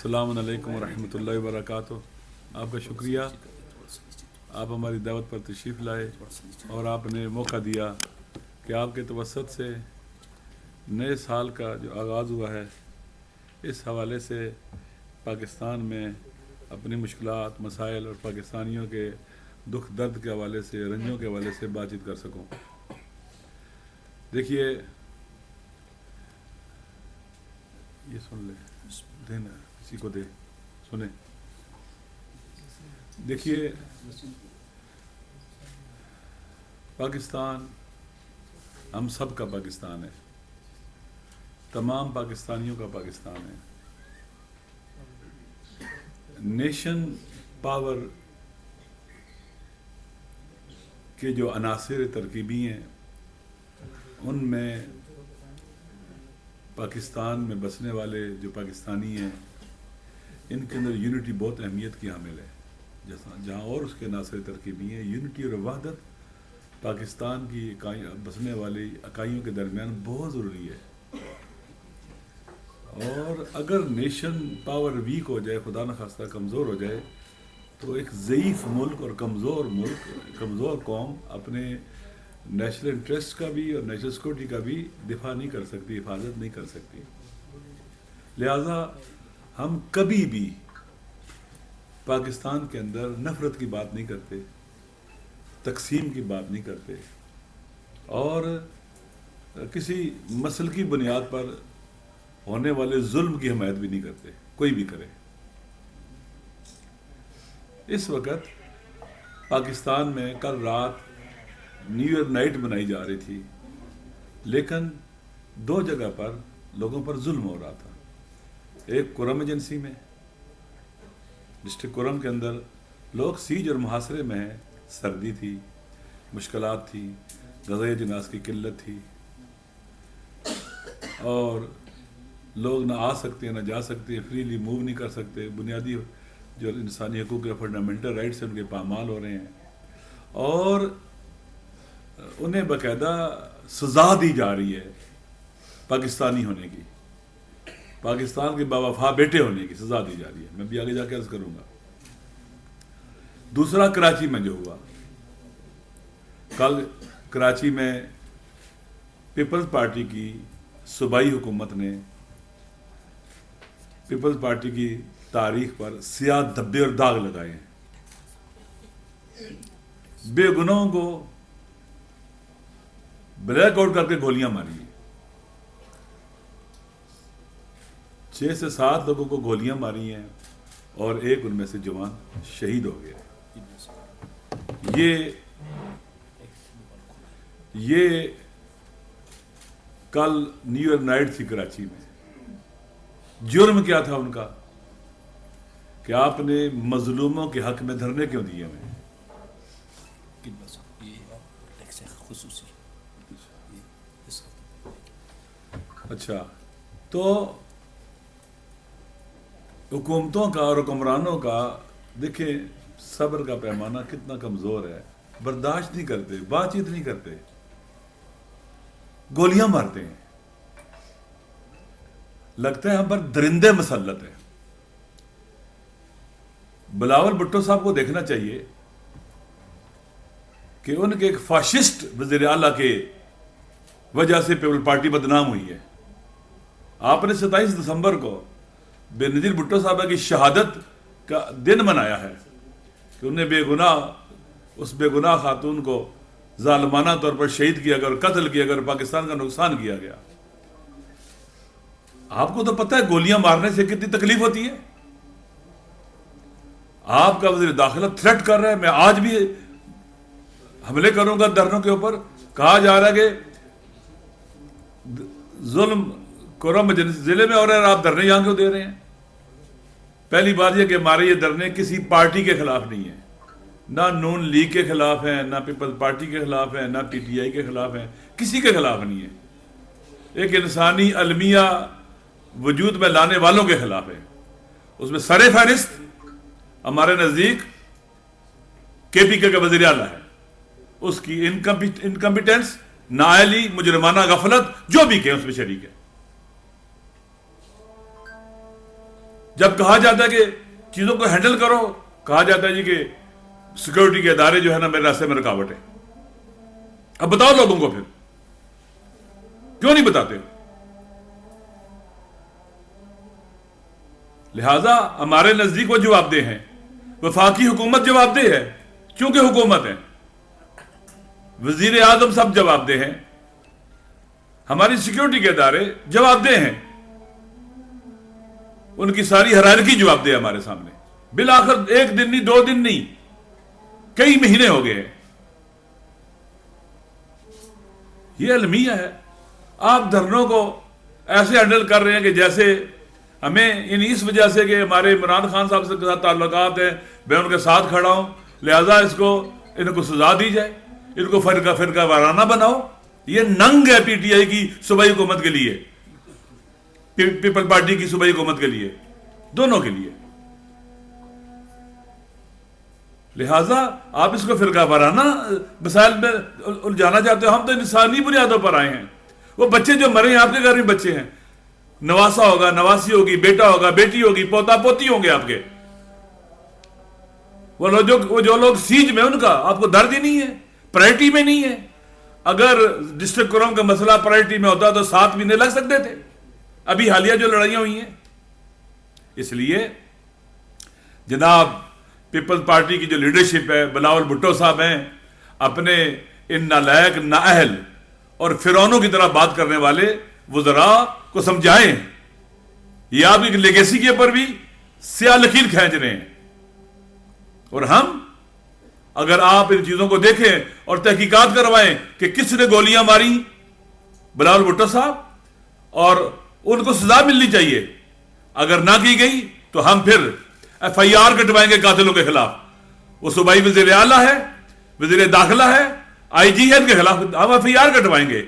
السلام علیکم ورحمۃ اللہ وبرکاتہ۔ آپ کا شکریہ، آپ ہماری دعوت پر تشریف لائے اور آپ نے موقع دیا کہ آپ کے توسط سے نئے سال کا جو آغاز ہوا ہے اس حوالے سے پاکستان میں اپنی مشکلات، مسائل اور پاکستانیوں کے دکھ درد کے حوالے سے، رنجوں کے حوالے سے بات چیت کر سکوں۔ دیکھیے، یہ سن لیں، دینا کسی کو دے، سنیں۔ دیکھیے، پاکستان ہم سب کا پاکستان ہے، تمام پاکستانیوں کا پاکستان ہے۔ نیشن پاور کے جو عناصر ترکیبی ہیں ان میں پاکستان میں بسنے والے جو پاکستانی ہیں ان کے اندر یونٹی بہت اہمیت کی حامل ہے۔ جہاں اور اس کے عناصر ترکیبی ہیں، یونٹی اور وحدت پاکستان کی بسنے والی اکائیوں کے درمیان بہت ضروری ہے۔ اور اگر نیشن پاور ویک ہو جائے، خدا نخواستہ کمزور ہو جائے، تو ایک ضعیف ملک اور کمزور قوم اپنے نیشنل انٹرسٹ کا بھی اور نیشنل سیکورٹی کا بھی دفاع نہیں کر سکتی، حفاظت نہیں کر سکتی۔ لہذا ہم کبھی بھی پاکستان کے اندر نفرت کی بات نہیں کرتے، تقسیم کی بات نہیں کرتے، اور کسی مسلکی بنیاد پر ہونے والے ظلم کی حمایت بھی نہیں کرتے، کوئی بھی کرے۔ اس وقت پاکستان میں کل رات نیو ایئر نائٹ منائی جا رہی تھی، لیکن دو جگہ پر لوگوں پر ظلم ہو رہا تھا۔ ایک کرم ایجنسی میں، ڈسٹرکٹ کرم کے اندر لوگ سیج اور محاصرے میں ہیں، سردی تھی، مشکلات تھی، غذائے جناس کی قلت تھی، اور لوگ نہ آ سکتے ہیں نہ جا سکتے ہیں، فریلی موو نہیں کر سکتے، بنیادی جو انسانی حقوق کے فنڈامنٹل رائٹس ہیں ان کے پامال ہو رہے ہیں، اور انہیں باقاعدہ سزا دی جا رہی ہے پاکستانی ہونے کی، پاکستان کے باوفا بیٹے ہونے کی سزا دی جا رہی ہے۔ میں بھی آگے جا کے عرض کروں گا۔ دوسرا کراچی میں جو ہوا، کل کراچی میں پیپلز پارٹی کی صوبائی حکومت نے پیپلز پارٹی کی تاریخ پر سیاہ دھبے اور داغ لگائے ہیں، بے گناہوں کو بلیک آؤٹ کر کے گولیاں ماری ہیں۔ 6 سے 7 لوگوں کو گولیاں ماری ہیں اور ایک ان میں سے جوان شہید ہو گیا۔ یہ کل نیو ایئر نائٹ تھی کراچی میں۔ جرم کیا تھا ان کا کہ آپ نے مظلوموں کے حق میں دھرنے کیوں دیے ہمیں؟ اچھا، تو حکومتوں کا اور حکمرانوں کا دیکھیں صبر کا پیمانہ کتنا کمزور ہے، برداشت نہیں کرتے، بات چیت نہیں کرتے، گولیاں مارتے ہیں۔ لگتا ہے ہم پر درندے مسلط ہیں۔ بلاول بھٹو صاحب کو دیکھنا چاہیے کہ ان کے ایک فاشسٹ وزیر اعلیٰ کے وجہ سے پیپل پارٹی بدنام ہوئی ہے۔ آپ نے 27 دسمبر کو بے نظیر بھٹو صاحبہ کی شہادت کا دن منایا ہے کہ انہیں اس بے گناہ خاتون کو ظالمانہ طور پر شہید کیا گیا اور قتل کیا گیا اور پاکستان کا نقصان کیا گیا۔ آپ کو تو پتہ ہے گولیاں مارنے سے کتنی تکلیف ہوتی ہے۔ آپ کا وزیر داخلہ تھریٹ کر رہا ہے، میں آج بھی حملے کروں گا دھرنوں کے اوپر۔ کہا جا رہا ہے کہ ظلم کرم ضلع میں ہو رہا ہے، آپ دھرنے یہاں کیوں دے رہے ہیں؟ پہلی بات یہ کہ ہمارے یہ دھرنے کسی پارٹی کے خلاف نہیں ہیں، نہ نون لیگ کے خلاف ہیں، نہ پیپل پارٹی کے خلاف ہیں، نہ پی ٹی آئی کے خلاف ہیں، کسی کے خلاف نہیں ہے۔ ایک انسانی المیہ وجود میں لانے والوں کے خلاف ہے۔ اس میں سر فہرست ہمارے نزدیک کے پی کے وزیر اعلیٰ ہے، اس کی انکمپیٹنس، نااہلی، مجرمانہ غفلت جو بھی کہ اس میں شریک ہے۔ جب کہا جاتا ہے کہ چیزوں کو ہینڈل کرو، کہا جاتا ہے جی کہ سیکورٹی کے ادارے جو ہے نا میرے راستے میں رکاوٹ ہے. اب بتاؤ لوگوں کو پھر کیوں نہیں بتاتے؟ لہذا ہمارے نزدیک وہ جواب دہ ہیں. وفاقی حکومت جواب دہ ہے کیونکہ حکومت ہے. وزیر اعظم سب جواب دہ ہیں. ہماری سیکورٹی کے ادارے جواب دہ ہیں. ان کی ساری ہرارکی جواب دہ ہے ہمارے سامنے. بالآخر ایک دن نہیں، 2 دن نہیں، کئی مہینے ہو گئے ہیں. یہ المیہ ہے. آپ دھرنوں کو ایسے ہینڈل کر رہے ہیں کہ جیسے ہمیں اس وجہ سے کہ ہمارے عمران خان صاحب سے ساتھ تعلقات ہیں، میں ان کے ساتھ کھڑا ہوں، لہذا ان کو سزا دی جائے، ان کو فرقہ وارانہ بناؤ. یہ ننگ ہے پی ٹی آئی کی صوبائی حکومت کے لیے، پیپل پارٹی کی صوبائی حکومت کے لیے، دونوں کے لیے. لہذا آپ اس کو فرقہ وارانہ مسائل میں الجھانا چاہتے ہو. ہم تو انسانی بنیادوں پر آئے ہیں. وہ بچے جو مرے ہیں آپ کے گھر میں بچے ہیں، نواسا ہوگا، نواسی ہوگی، بیٹا ہوگا، بیٹی ہوگی، پوتا پوتی ہوں گے آپ کے. وہ جو لوگ سیج میں، ان کا آپ کو درد ہی نہیں ہے، پرائرٹی میں نہیں ہے. اگر ڈسٹرکٹ کورم کا مسئلہ پرائرٹی میں ہوتا تو 7 مہینے لگ سکتے تھے. ابھی حالیہ جو لڑائیاں ہوئی ہیں. اس لیے جناب پیپل پارٹی کی جو لیڈرشپ ہے، بلاول بھٹو صاحب ہیں، اپنے ان نالائق، نااہل اور فرعونوں کی طرح بات کرنے والے وزراء کو سمجھائیں. یہ آپ کی لیگیسی کے اوپر بھی سیاہ لکیر کھینچ رہے ہیں. اور ہم اگر آپ ان چیزوں کو دیکھیں اور تحقیقات کروائیں کہ کس نے گولیاں ماری بلاول بھٹو صاحب، اور ان کو سزا ملنی چاہیے. اگر نہ کی گئی تو ہم پھر ایف آئی آر کٹوائیں گے قاتلوں کے خلاف. وہ صوبائی وزیر اعلیٰ ہے، وزیر داخلہ ہے، آئی جی ہے، ان کے خلاف ہم ایف آئی آر کٹوائیں گے.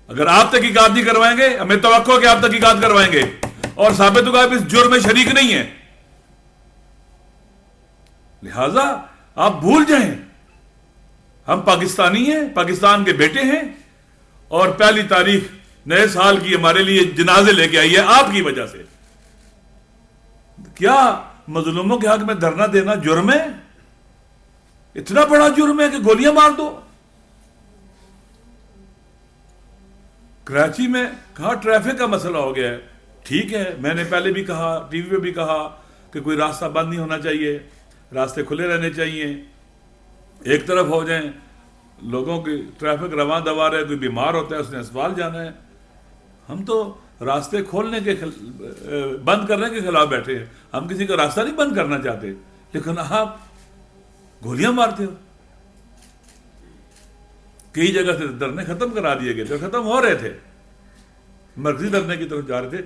اگر آپ تحقیقات نہیں کروائیں گے، ہمیں توقع ہے کہ آپ تحقیقات کروائیں گے اور ثابت ہوگا کہ اس جرم میں شریک نہیں ہے. لہذا آپ بھول جائیں، ہم پاکستانی ہیں، پاکستان کے بیٹے ہیں، اور پہلی تاریخ نئے سال کی ہمارے لیے جنازے لے کے آئی ہے آپ کی وجہ سے. کیا مظلوموں کے حق میں دھرنا دینا جرم ہے؟ اتنا بڑا جرم ہے کہ گولیاں مار دو. کراچی میں کہا ٹریفک کا مسئلہ ہو گیا ہے. ٹھیک ہے، میں نے پہلے بھی کہا، ٹی وی پہ بھی کہا کہ کوئی راستہ بند نہیں ہونا چاہیے، راستے کھلے رہنے چاہیے، ایک طرف ہو جائیں. لوگوں کی ٹریفک رواں دوار ہے، کوئی بیمار ہوتا ہے، اس نے اسپتال جانا ہے. ہم تو راستے کھولنے کے بند کرنے کے خلاف بیٹھے ہیں. ہم کسی کا راستہ نہیں بند کرنا چاہتے، لیکن آپ گولیاں مارتے ہو. کئی جگہ سے دھرنے ختم کرا دیے گئے تھے، ختم ہو رہے تھے، مرکزی دھرنے کی طرف جا رہے تھے.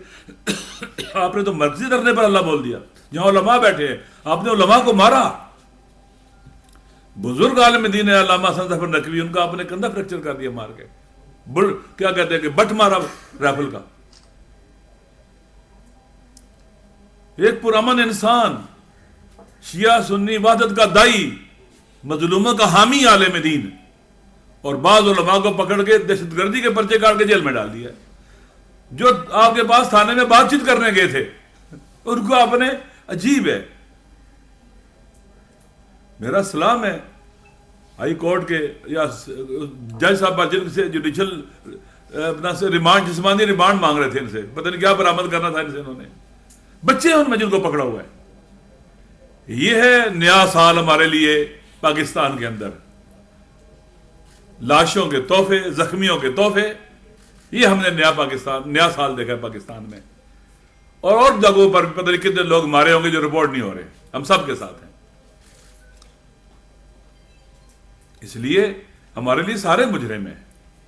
آپ نے تو مرکزی دھرنے پر اللہ بول دیا جہاں علماء بیٹھے ہیں. آپ نے علماء کو مارا. بزرگ عالم دین ہے علامہ حسن ظفر نقوی، ان کا آپ نے کندھا فریکچر کر دیا مار کے. کیا کہتے ہیں کہ بٹ مارا رائفل کا. ایک پرامن انسان، شیعہ سنی وحدت کا دائی، مظلوموں کا حامی عالم دین، اور بعض علماء کو پکڑ کے دہشت گردی کے پرچے کاٹ کے جیل میں ڈال دیا. جو آپ کے پاس تھانے میں بات چیت کرنے گئے تھے ان کو آپ نے، عجیب ہے. میرا سلام ہے ہائی کورٹ کے یا جج صاحب جن سے جوڈیشل اپنا سے ریمانڈ، جسمانی ریمانڈ مانگ رہے تھے، ان سے پتہ نہیں کیا برآمد کرنا تھا ان سے. انہوں نے بچے ہیں ان میں جن کو پکڑا ہوا ہے. یہ ہے نیا سال ہمارے لیے پاکستان کے اندر. لاشوں کے تحفے، زخمیوں کے تحفے، یہ ہم نے نیا سال دیکھا ہے پاکستان میں. اور جگہوں پر پتہ نہیں کتنے لوگ مارے ہوں گے جو رپورٹ نہیں ہو رہے. ہم سب کے ساتھ ہیں. اس لیے ہمارے لیے سارے مجرم ہیں،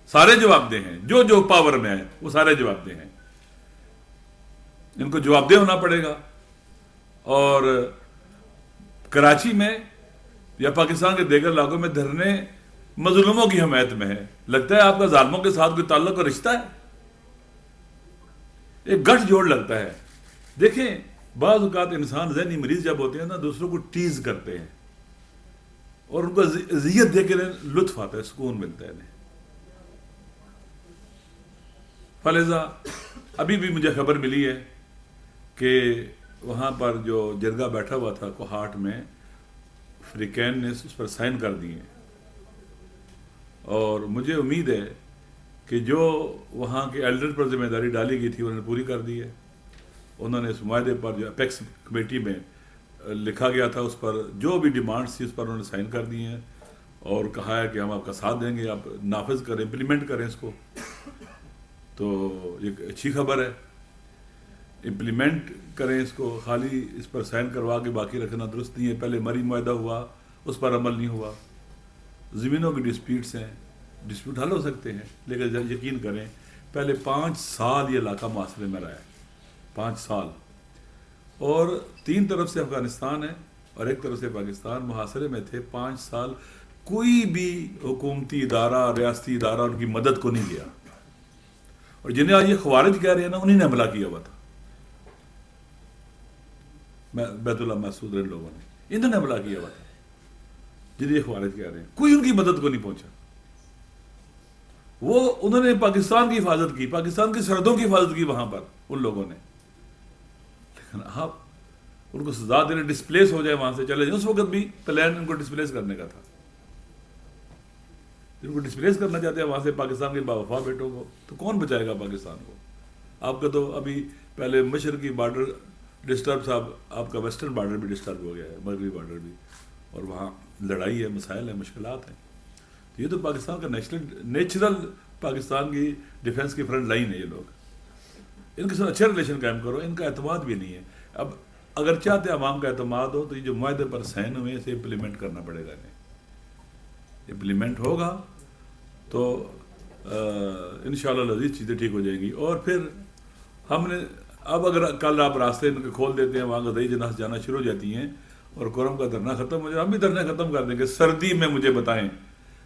سارے جواب دہ ہیں. جو پاور میں ہیں وہ سارے جواب دہ ہیں. ان کو جواب دہ ہونا پڑے گا. اور کراچی میں یا پاکستان کے دیگر علاقوں میں دھرنے مظلوموں کی حمایت میں ہے. لگتا ہے آپ کا ظالموں کے ساتھ کوئی تعلق اور رشتہ ہے. ایک گٹھ جوڑ لگتا ہے. دیکھیں بعض اوقات انسان ذہنی مریض جب ہوتے ہیں نا، دوسروں کو ٹیز کرتے ہیں اور ان کو اذیت دے کے لطف آتا ہے، سکون ملتا ہے انہیں. فلزا ابھی بھی مجھے خبر ملی ہے کہ وہاں پر جو جرگہ بیٹھا ہوا تھا کوہاٹ میں، فریقین نے اس پر سائن کر دیے، اور مجھے امید ہے کہ جو وہاں کے ایلڈر پر ذمہ داری ڈالی گئی تھی انہوں نے پوری کر دی ہے. انہوں نے اس معاہدے پر جو اپیکس کمیٹی میں لکھا گیا تھا اس پر جو بھی ڈیمانڈس تھی اس پر انہوں نے سائن کر دی ہیں، اور کہا ہے کہ ہم آپ کا ساتھ دیں گے، آپ نافذ کریں، امپلیمنٹ کریں اس کو. تو ایک اچھی خبر ہے، امپلیمنٹ کریں اس کو، خالی اس پر سائن کروا کے باقی رکھنا درست نہیں ہے. پہلے مری معاہدہ ہوا، اس پر عمل نہیں ہوا. زمینوں کی ڈسپیوٹس ہیں، ڈسپیوٹ حل ہو سکتے ہیں، لیکن یقین کریں پہلے 5 سال یہ علاقہ محاصرے میں رہا ہے، 5 سال، اور 3 طرف سے افغانستان ہے اور ایک طرف سے پاکستان محاصرے میں تھے 5 سال. کوئی بھی حکومتی ادارہ، ریاستی ادارہ ان کی مدد کو نہیں گیا، اور جنہیں آج یہ خوارج کہہ رہے ہیں نا، انہیں نے حملہ کیا ہوا تھا، بیت اللہ محسود رہے لوگوں نے، انہوں نے حملہ کیا ہوا تھا جنہیں یہ خوارج کہہ رہے ہیں. کوئی ان کی مدد کو نہیں پہنچا. وہ انہوں نے پاکستان کی حفاظت کی، پاکستان کی سرحدوں کی حفاظت کی وہاں پر ان لوگوں نے. لیکن آپ ان کو سزا دینے، ڈسپلیس ہو جائے وہاں سے چلے جائیں. اس وقت بھی پلان ان کو ڈسپلیس کرنے کا تھا. جن کو ڈسپلیس کرنا چاہتے ہیں وہاں سے پاکستان کے باوفا بیٹوں کو، تو کون بچائے گا پاکستان کو؟ آپ کا تو ابھی پہلے مشرقی بارڈر ڈسٹرب تھا، آپ کا ویسٹرن بارڈر بھی ڈسٹرب ہو گیا ہے، مغربی بارڈر بھی، اور وہاں لڑائی ہے، مسائل ہیں، مشکلات ہیں. تو یہ تو پاکستان کا نیچرل پاکستان کی ڈیفنس کی فرنٹ لائن ہے. یہ لوگ ان کے ساتھ اچھے ریلیشن قائم کرو. ان کا اعتماد بھی نہیں ہے. اب اگر چاہتے عوام کا اعتماد ہو تو یہ جو معاہدے پر سائن ہوئے اسے امپلیمنٹ کرنا پڑے گا. انہیں امپلیمنٹ ہوگا تو انشاءاللہ العزیز چیزیں ٹھیک ہو جائیں گی. اور پھر ہم نے اب اگر کل آپ راستے ان کے کھول دیتے ہیں، وہاں غذائی جناح جانا شروع ہو جاتی ہیں اور کرم کا دھرنا ختم ہو جائے، ہم بھی دھرنا ختم کر دیں گے. سردی میں مجھے بتائیں،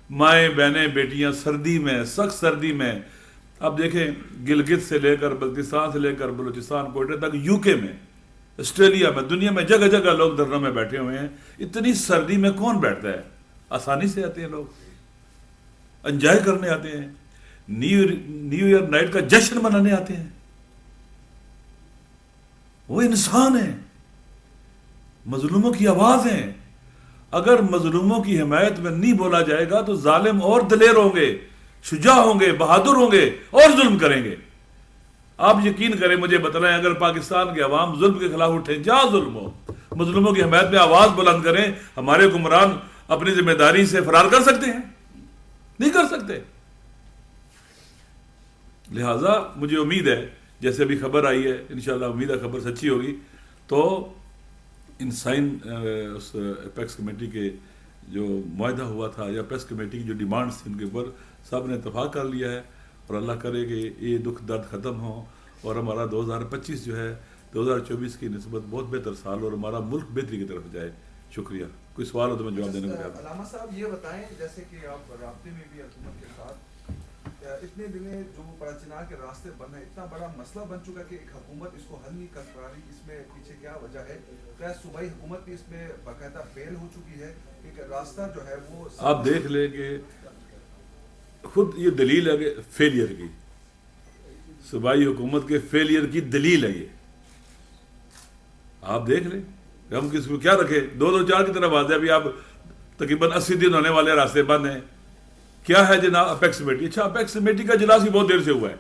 مائیں بہنیں بیٹیاں سردی میں، سخت سردی میں، اب دیکھیں گلگت سے لے کر بلتستان سے لے کر بلوچستان کوئٹہ تک، یو کے میں، آسٹریلیا میں، دنیا میں جگہ جگہ لوگ دھرنوں میں بیٹھے ہوئے ہیں. اتنی سردی میں کون بیٹھتا ہے؟ آسانی سے آتے ہیں لوگ، انجوائے کرنے آتے ہیں، نیو ایئر نائٹ کا جشن منانے آتے ہیں. وہ انسان ہیں، مظلوموں کی آواز ہیں. اگر مظلوموں کی حمایت میں نہیں بولا جائے گا تو ظالم اور دلیر ہوں گے، شجاع ہوں گے، بہادر ہوں گے، اور ظلم کریں گے. آپ یقین کریں، مجھے بتلائیں، اگر پاکستان کے عوام ظلم کے خلاف اٹھیں، جہاں ظلم ہو، مظلوموں کی حمایت میں آواز بلند کریں، ہمارے حکمران اپنی ذمہ داری سے فرار کر سکتے ہیں؟ نہیں کر سکتے. لہٰذا مجھے امید ہے، جیسے ابھی خبر آئی ہے، انشاءاللہ امید ہے خبر سچی ہوگی، تو ان سائن اس اپیکس کمیٹی کے جو معاہدہ ہوا تھا یا اپیکس کمیٹی کی جو ڈیمانڈس تھیں ان کے اوپر سب نے اتفاق کر لیا ہے. اور اللہ کرے کہ یہ دکھ درد ختم ہو اور ہمارا 2025 جو ہے 2024 کی نسبت بہت بہتر سال اور ہمارا ملک بہتری کی طرف جائے. شکریہ. کوئی سوال ہو تو میں جواب دینے کو تیار ہوں. علامہ صاحب یہ بتائیں، جیسے کہ آپ رابطے میں بھی حکومت کے ساتھ اتنے دنیں جو پڑچنا کے راستے بند ہیں، اتنا بڑا مسئلہ بن چکا کہ ایک حکومت اس کو حل نہیں کر پا رہی، اس میں پیچھے کیا وجہ ہے؟ کیا صوبائی حکومت بھی اس میں باقاعدہ فیل ہو چکی ہے کہ راستہ جو ہے وہ آپ دیکھ لیں کہ خود یہ دلیل ہے کہ فیلئر کی، صوبائی حکومت کے فیلئر کی دلیل ہے. یہ آپ دیکھ لیں، ہم کس کو کیا رکھے، 2-4 کی طرف آتے ہیں. ابھی آپ تقریباً 80 دن ہونے والے راستے بند ہیں. کیا ہے جناب اپیکس کمیٹی؟ اچھا، اپیکس کمیٹی کا اجلاس ہی بہت دیر سے ہوا ہے.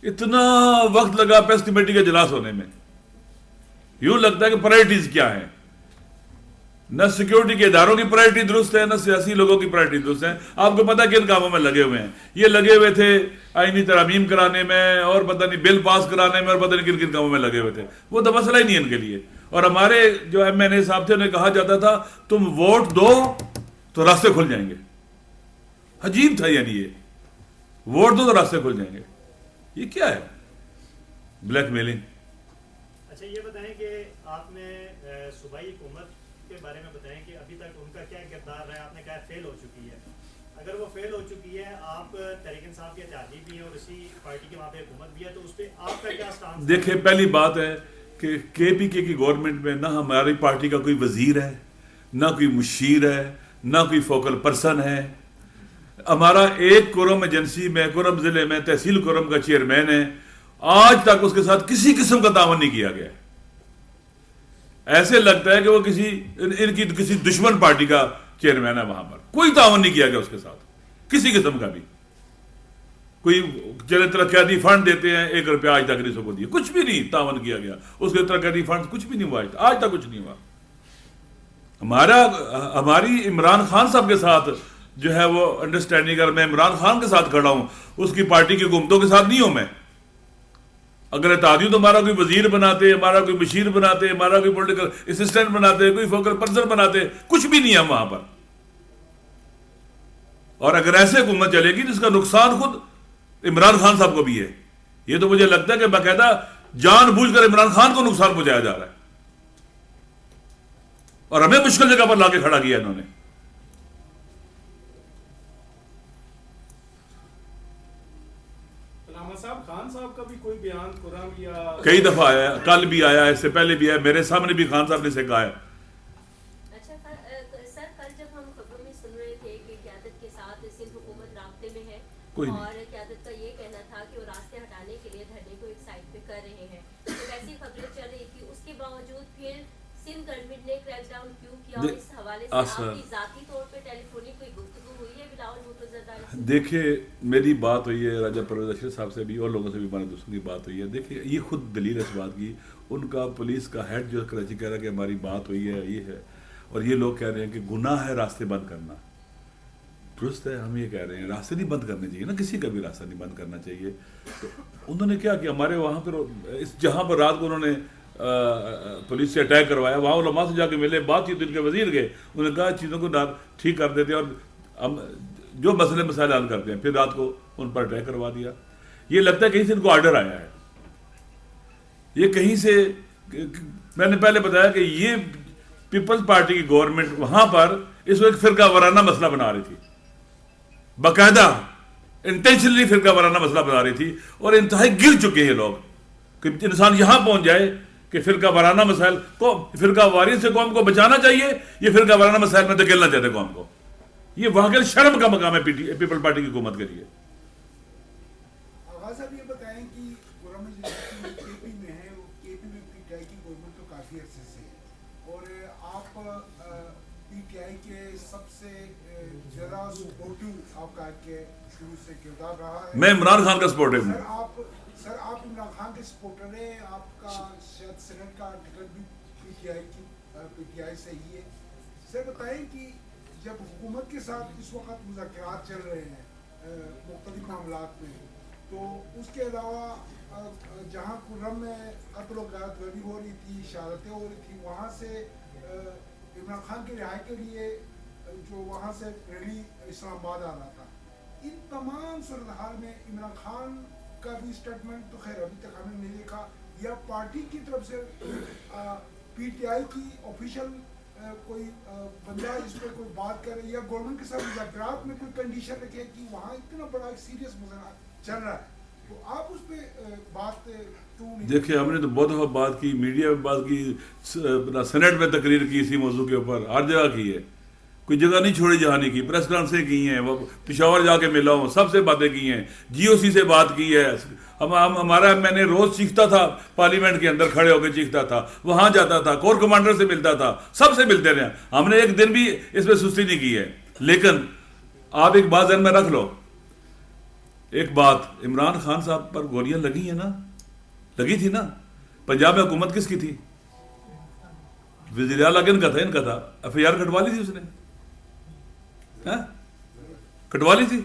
اتنا وقت لگا اپیکس کمیٹی کے اجلاس ہونے میں. یوں لگتا ہے کہ پرائرٹیز کیا ہیں. نہ سیکیورٹی کے اداروں کی پرائرٹی درست ہے، نہ سیاسی لوگوں کی پرائرٹی درست ہے. آپ کو پتا کن کاموں میں لگے ہوئے ہیں؟ یہ لگے ہوئے تھے آئینی ترامیم کرانے میں، اور پتہ نہیں بل پاس کرانے میں، اور پتہ نہیں کن کن کاموں میں لگے ہوئے تھے. وہ تو مسئلہ ہی نہیں ان کے لیے. اور ہمارے جو ایم این اے صاحب تھے انہیں کہا جاتا تھا تم ووٹ دو تو راستے کھل جائیں گے. عجیب تھا، یعنی یہ ووٹ دو تو راستے کھل جائیں گے. یہ کیا ہے؟ Black mailing. اچھا یہ بتائیں کہ آپ نے صوبائی حکومت کے بارے میں بتائیں کہ ابھی تک ان کا کیا کردار رہا ہے. آپ نے کہا فیل ہو چکی ہے. اگر وہ فیل ہو چکی ہے، آپ تحریک انصاف کے اتحادی بھی ہیں اور اسی پارٹی کے وہاں پہ حکومت بھی ہے، تو اس پہ آپ کا کیا سٹانس؟ دیکھیں، پہلی بات ہے کہ کے پی کے کی گورنمنٹ میں نہ ہماری پارٹی کا کوئی وزیر ہے، نہ کوئی مشیر ہے، نہ کوئی فوکل پرسن ہے. ہمارا ایک کرم ایجنسی میں، کرم ضلع میں تحصیل کرم کا چیئرمین ہے، آج تک اس کے ساتھ کسی قسم کا تعاون نہیں کیا گیا. ایسے لگتا ہے کہ وہ ان کی کسی دشمن پارٹی کا چیئرمین ہے. وہاں پر کوئی تعاون نہیں کیا گیا اس کے ساتھ کسی قسم کا بھی. کوئی چلے ترقیاتی فنڈ دیتے ہیں, 1 روپیہ آج تک نہیں سکو دیا, کچھ بھی نہیں تعاون کیا گیا اس کے ترقیاتی فنڈ, کچھ بھی نہیں ہوا آج تک کچھ نہیں ہوا. ہماری عمران خان صاحب کے ساتھ جو ہے وہ انڈرسٹینڈنگ, اگر میں عمران خان کے ساتھ کھڑا ہوں, اس کی پارٹی کی حکومتوں کے ساتھ نہیں ہوں میں. اگر اتحادی تو ہمارا کوئی وزیر بناتے, ہمارا کوئی مشیر بناتے, ہمارا کوئی پولیٹیکل اسسٹنٹ بناتے, کوئی فوکل پرسن بناتے, کچھ بھی نہیں ہے وہاں پر. اور اگر ایسے حکومت چلے گی جس کا نقصان خود عمران خان صاحب کو بھی ہے. یہ تو مجھے لگتا ہے کہ باقاعدہ جان بوجھ کر عمران خان کو نقصان پہنچایا جا رہا ہے, اور ہمیں مشکل جگہ پر لا کے کھڑا کیا انہوں نے. صاحب خان صاحب کا بھی کوئی بیان قرآن یا کئی دفعہ آیا, کل بھی آیا, اس سے پہلے بھی آیا, میرے سامنے بھی خان صاحب نے سے کہا ہے. اچھا سر, کل جب ہم خبروں میں سن رہے تھے کہ قیادت کے ساتھ سندھ حکومت رابطے میں ہے اور قیادت کا یہ کہنا تھا کہ وہ راستے ہٹانے کے لیے دھرنے کو ایک سائڈ پہ کر رہے ہیں, تو ویسی خبریں چل رہی تھی. اس کے باوجود پھر سندھ گورنمنٹ نے کریک ڈاؤن کیوں کیا, اور اس حوالے سے آپ کی ذاتی طور پہ ٹیلی فونک کوئی گفتگو ہوئی ہے بلاول بھٹو زرداری سے؟ دیکھیے میری بات ہوئی ہے راجہ پرویز اشرف صاحب سے بھی, اور لوگوں سے بھی ہمارے دوستوں کی بات ہوئی ہے. دیکھیے یہ خود دلیل ہے اس بات کی, ان کا پولیس کا ہیڈ جو کراچی کہہ رہا ہے کہ ہماری بات ہوئی ہے, یہ ہے, اور یہ لوگ کہہ رہے ہیں کہ گناہ ہے راستے بند کرنا. درست ہے, ہم یہ کہہ رہے ہیں راستے نہیں بند کرنے چاہیے نا, کسی کا بھی راستہ نہیں بند کرنا چاہیے. تو انہوں نے کیا ہمارے وہاں پر جہاں پر رات کو انہوں نے پولیس سے اٹیک کروایا, وہاں علماء سے جا کے ملے, بات چیت, ان کے وزیر گئے, انہوں نے کہا چیزوں کو ٹھیک کر دیتے ہیں اور ہم جو مسائل حل کرتے ہیں. پھر رات کو ان پر اٹیک کروا دیا. یہ لگتا ہے کہیں سے ان کو آرڈر آیا ہے, یہ کہیں سے. میں نے پہلے بتایا کہ یہ پیپلز پارٹی کی گورنمنٹ وہاں پر اس کو ایک فرقہ وارانہ مسئلہ بنا رہی تھی, باقاعدہ انٹینشنلی فرقہ وارانہ مسئلہ بنا رہی تھی, اور انتہائی گر چکے ہیں لوگ کہ انسان یہاں پہنچ جائے کہ فرقہ وارانہ مسائل کو, فرقہ واریت سے قوم کو بچانا چاہیے, یہ فرقہ وارانہ مسائل میں دھکیلنا چاہتے قوم کو. یہ واقعی شرم کا مقام ہے پیپل پارٹی کی حکومت کے لیے. آغاز صاحب یہ بتائیں کہ قرآن مجید کے پی میں ہے, کے پی میں پی ٹی آئی کی گورنمنٹ تو کافی عرصے سے ہے, اور آپ پی ٹی آئی کے سب سے زیادہ سپورٹو آپ کا کے شروع سے کردار رہا ہے. میں عمران خان کا سپورٹر ہوں. سر آپ عمران خان کے سپورٹر ہیں, آپ کا شاید سینٹ کا ٹکٹ بھی پی ٹی آئی سے ہی ہے. سر بتائیں کہ جب حکومت کے ساتھ اس وقت مذاکرات چل رہے ہیں مختلف معاملات میں, تو اس کے علاوہ جہاں کرم میں قتل و غارت گری ہو رہی تھی, شہادتیں ہو رہی تھی, وہاں سے عمران خان کے رہائی کے لیے جو وہاں سے ریلی اسلام آباد آ رہا تھا, ان تمام صورتحال میں عمران خان کا بھی اسٹیٹمنٹ تو خیر ابھی تک ہم نے نہیں دیکھا, یا پارٹی کی طرف سے پی ٹی آئی کی آفیشیل کوئی بندہ اس پہ کوئی بات کرے, یا گورنمنٹ کے ساتھ مذاکرات میں کوئی کنڈیشن رکھے کہ وہاں اتنا بڑا سیریس مسئلہ چل رہا ہے, تو آپ اس پہ بات کیوں نہیں؟ دیکھیں ہم نے تو بہت دفعہ بات کی, میڈیا میں بات کی, سینٹ میں تقریر کی اسی موضوع کے اوپر, ہر جگہ کی ہے, کوئی جگہ نہیں چھوڑی جہاں نہیں کی. پریس کانفرنسیں کی ہیں, وہ پشاور جا کے ملا ہوں, سب سے باتیں کی ہیں, جی او سی سے بات کی ہے. ہمارا میں نے روز چیختا تھا, پارلیمنٹ کے اندر کھڑے ہو کے چیختا تھا, وہاں جاتا تھا, کور کمانڈر سے ملتا تھا, سب سے ملتے رہے. ہم نے ایک دن بھی اس پہ سستی نہیں کی ہے. لیکن آپ ایک بات ذہن میں رکھ لو, ایک بات, عمران خان صاحب پر گولیاں لگی ہیں نا, لگی تھی نا. پنجاب میں حکومت کس کی تھی؟ وزیر اعلیٰ کن کا تھا؟ ان کا تھا. ایف آئی آر کٹوا لی تھی اس نے, کٹوا لی تھی.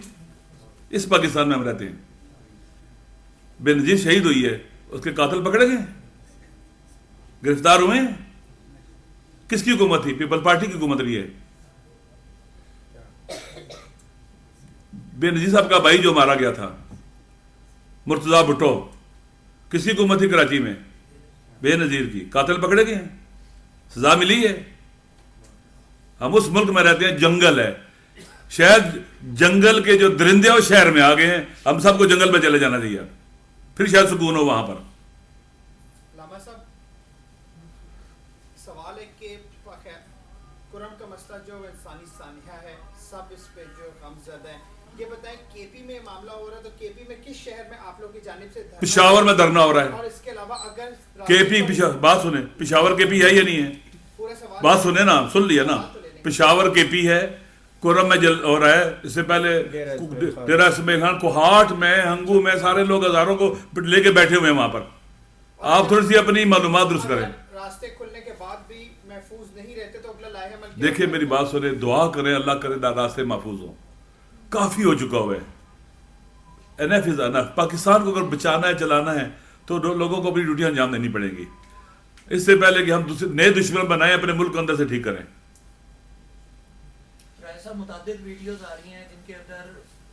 اس پاکستان میں ہم رہتے ہیں. بے نظیر شہید ہوئی ہے, اس کے قاتل پکڑے گئے, گرفتار ہوئے ہیں. کس کی حکومت تھی؟ پیپل پارٹی کی حکومت رہی ہے. بے نظیر صاحب کا بھائی جو مارا گیا تھا, مرتضیٰ بھٹو, کس کی حکومت تھی کراچی میں؟ بے نظیر کی. قاتل پکڑے گئے ہیں, سزا ملی ہے. ہم اس ملک میں رہتے ہیں, جنگل ہے, شاید جنگل کے جو درندے وہ شہر میں آ گئے ہیں, ہم سب کو جنگل میں چلے جانا چاہیے, پھر شاید سکون ہو وہاں پر. علامہ صاحب سوال ہے کہ قرآن کا مسئلہ جو انسانی سانحہ ہے, سب اس پہ جو غمزدہ ہیں, یہ بتائیں KP میں معاملہ ہو رہا ہے تو KP میں کس شہر میں آپ لوگ کی جانب سے دھرنا پشاور میں دھرنا ہو رہا ہے. اور اس کے علاوہ اگر کے پی پشاور بات سنیں, پشاور کے پی ہے یا نہیں ہے؟ پورا سوال بات سنیں نا, سن لیا نا. پشاور کے پی ہے, کورم میں ہو رہا ہے, اس سے پہلے ڈیرہ اسماعیل خان, کوہاٹ میں, ہنگو میں, سارے لوگ ہزاروں کو لے کے بیٹھے ہوئے ہیں وہاں پر. آپ تھوڑی سی اپنی معلومات درست کریں. راستے کھلنے کے بعد بھی محفوظ نہیں رہتے تو اگلا لائحہ عمل دیکھیں میری بات سنیں, دعا کریں اللہ کرے راستے محفوظ ہوں. کافی ہو چکا ہوا ہے, انف از انف. پاکستان کو اگر بچانا ہے, چلانا ہے تو لوگوں کو اپنی ڈیوٹیاں انجام دینی پڑیں گی. اس سے پہلے کہ ہم نئے دشمن بنائیں, اپنے ملک کو اندر سے ٹھیک کریں. ایسا متعدد ویڈیوز آ رہی ہیں جن کے اندر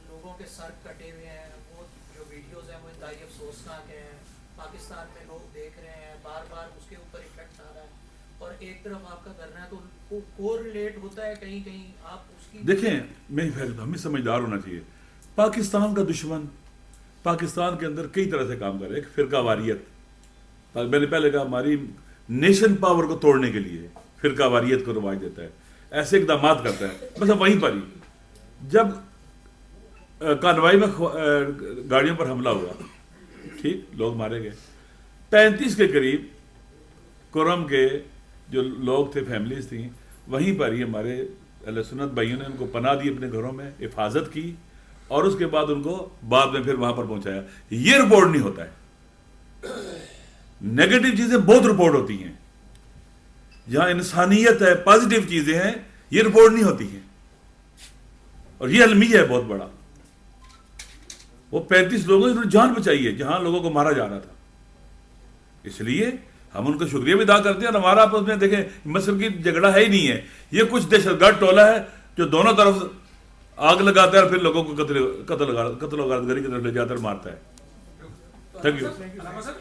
لوگوں کے سر کٹے ہوئے ہیں. وہ جو ویڈیوز ہیں وہ انتہائی افسوسناک ہیں. پاکستان میں لوگ دیکھ رہے ہیں, بار بار اس کے اوپر افیکٹ آ رہا ہے. اور ایک طرف آپ کا کرنا ہے تو کو ریلیٹ ہوتا ہے کہیں کہیں. آپ اس کی دیکھیں, ہمیں سمجھدار ہونا چاہیے. پاکستان کا دشمن پاکستان کے اندر کئی طرح سے کام کر رہے. ایک فرقہ واریت, میں نے پہلے کہا ہماری نیشن پاور کو توڑنے کے لیے فرقہ واریت کو رواج دیتا ہے, ایسے اقدامات کرتا ہے. بس وہیں پر ہی جب کانوائی میں گاڑیوں پر حملہ ہوا, ٹھیک, لوگ مارے گئے. 35 کے قریب کورم کے جو لوگ تھے, فیملیز تھیں, وہیں پر ہی ہمارے اہل سنت بھائیوں نے ان کو پناہ دی, اپنے گھروں میں حفاظت کی, اور اس کے بعد ان کو بعد میں پھر وہاں پر پہنچایا. یہ رپورٹ نہیں ہوتا ہے. نیگیٹو چیزیں بہت رپورٹ ہوتی ہیں. جہاں انسانیت ہے, پازیٹیو چیزیں ہیں, یہ رپورٹ نہیں ہوتی ہیں. اور یہ المیہ ہے بہت بڑا. وہ 35 لوگوں نے جان بچائی ہے جہاں لوگوں کو مارا جا رہا تھا. اس لیے ہم ان کا شکریہ بھی ادا کرتے ہیں. اور ہمارا آپس میں دیکھیں مصر کی جھگڑا ہے ہی نہیں ہے, یہ کچھ دہشت گرد ٹولہ ہے جو دونوں طرف آگ لگاتا ہے اور پھر لوگوں کو قتل و غارتگری کی طرف لے جاتا ہے, مارتا ہے. Thank you.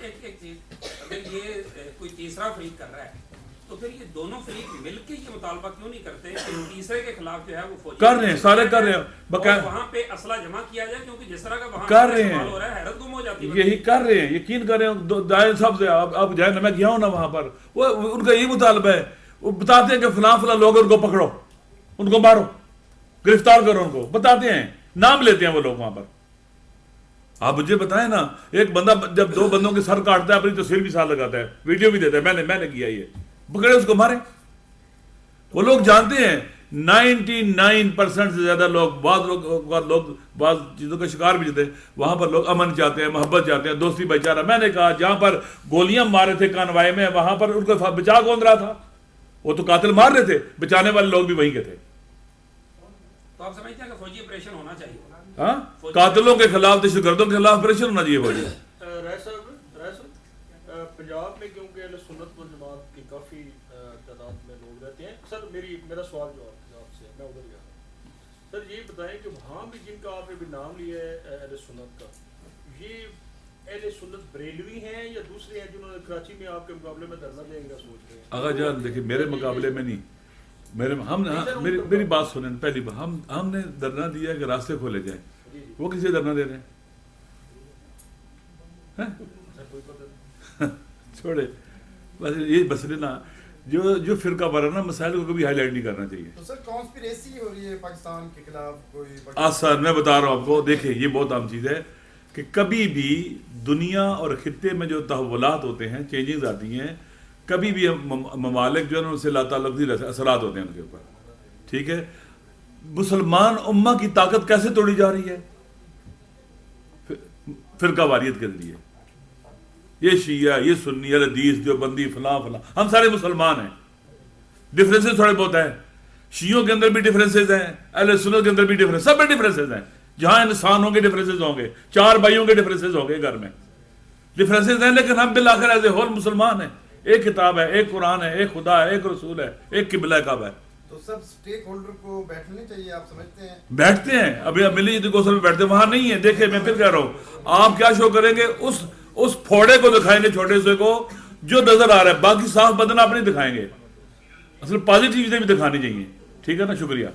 ایک چیز, اگر یہ کوئی تیسرا فریق کر رہا ہے تو پھر یہ دونوں فریق مل کے یہ مطالبہ کیوں نہیں کرتے کہ تیسرے کے خلاف جو ہے وہ فوجی کر رہے ہیں, سارے کر رہے ہیں, وہاں پہ اسلحہ جمع کیا جائے, کیونکہ جس طرح کا وہاں کر رہے ہیں, ہو رہا ہے حیرت گم ہو جاتی ہے. یہی کر رہے ہیں, یقین کر رہے ہیں. دائیں سب سے آپ جائیں نا, میں گیا ہوں نا وہاں پر, وہ ان کا یہی مطالبہ ہے. وہ بتاتے ہیں کہ فلاں فلاں لوگ, ان کو پکڑو, ان کو مارو, گرفتار کرو, ان کو بتاتے ہیں, نام لیتے ہیں وہ لوگ وہاں پر. آپ مجھے بتائیں نا, ایک بندہ جب 2 بندوں کے سر کاٹتا ہے, اپنی تصویر بھی ساتھ لگاتا ہے, ویڈیو بھی دیتا ہے, میں نے کیا, یہ پکڑے اس کو مارے. وہ لوگ جانتے ہیں 99% سے زیادہ لوگ, بعض چیزوں کا شکار بھی جاتے ہیں. وہاں پر لوگ امن چاہتے ہیں, محبت چاہتے ہیں, دوستی بھائی چارہ. میں نے کہا جہاں پر گولیاں مارے تھے کانوائی میں, وہاں پر ان کو بچا کون رہا تھا؟ وہ تو قاتل مار رہے تھے, بچانے والے لوگ بھی وہیں کے تھے. تو آپ سمجھتے ہیں کہ فوجی آپریشن ہونا چاہیے؟ ہاں, قاتلوں کے خلاف, دہشت گردوں کے خلاف آپریشن ہونا چاہیے فوجی. رائے صاحب پنجاب میں کیونکہ اہل سنت والجماعت کی کافی تعداد میں لوگ رہتے ہیں. سر میرا سوال جو آپ سے, میں ادھر گیا سر, یہ بتائیں کہ وہاں بھی جن کا آپ نے بھی نام لیا ہے اہل سنت کا, یہ اہل سنت بریلوی ہیں یا دوسرے ہیں جنہوں نے کراچی میں آپ کے مقابلے میں دھرنا دیں گا سوچ رہے ہیں؟ آغا جان دیکھیں, میرے مقابلے میں نہیں, میری بات سنیں. پہلی بات, ہم نے دھرنا دیا ہے کہ راستے کھولے جائیں. وہ کسی دھرنا دے رہے ہیں؟ چھوڑے بس, یہ بس لینا. جو فرقہ وارانہ مسائل کو کبھی ہائی لائٹ نہیں کرنا چاہیے. تو سر کانسپریسی ہو رہی ہے پاکستان کے خلاف کوئی؟ آسان, میں بتا رہا ہوں آپ کو, دیکھیں یہ بہت عام چیز ہے کہ کبھی بھی دنیا اور خطے میں جو تحولات ہوتے ہیں, چینجنگز آتی ہیں, کبھی بھی ممالک جو ہے ان سے لا تعلق اثرات ہوتے ہیں ان کے اوپر. ٹھیک ہے, مسلمان امہ کی طاقت کیسے توڑی جا رہی ہے؟ فرقہ واریت کے ذریعے. یہ شیعہ, یہ سنی, حدیث, دیوبندی, فلاں فلاں, ہم سارے مسلمان ہیں. ڈفرینسز تھوڑے بہت ہیں, شیعوں کے اندر بھی ڈفرینسز ہیں, اہل سنت کے اندر بھی ڈفرینس, سب میں ڈفرینسز ہیں. جہاں انسان ہوں گے ڈفرینسز ہوں گے, 4 بھائیوں کے ڈفرینسز ہوں گے, گھر میں ڈفرینسز ہیں, لیکن ہم بالآخر ایز اے ہول مسلمان ہیں. ایک کتاب ہے, ایک قرآن ہے, ایک خدا ہے, ایک رسول ہے, ایک قبلہ کعبہ ہے. تو سب سٹیک ہولڈر کو بیٹھنے چاہیے, آپ سمجھتے ہیں؟ بیٹھتے ہیں, ابھی ملی جیت گوسل میں بیٹھتے ہیں, وہاں نہیں ہے. دیکھیں میں پھر کہہ رہا ہوں, آپ کیا شو کریں گے, اس پھوڑے کو دکھائیں گے, چھوٹے سے کو جو نظر آ رہا ہے, باقی صاف بدن آپ نہیں دکھائیں گے. اصل پازیٹیو چیزیں بھی دکھانی چاہیے. ٹھیک ہے نا, شکریہ.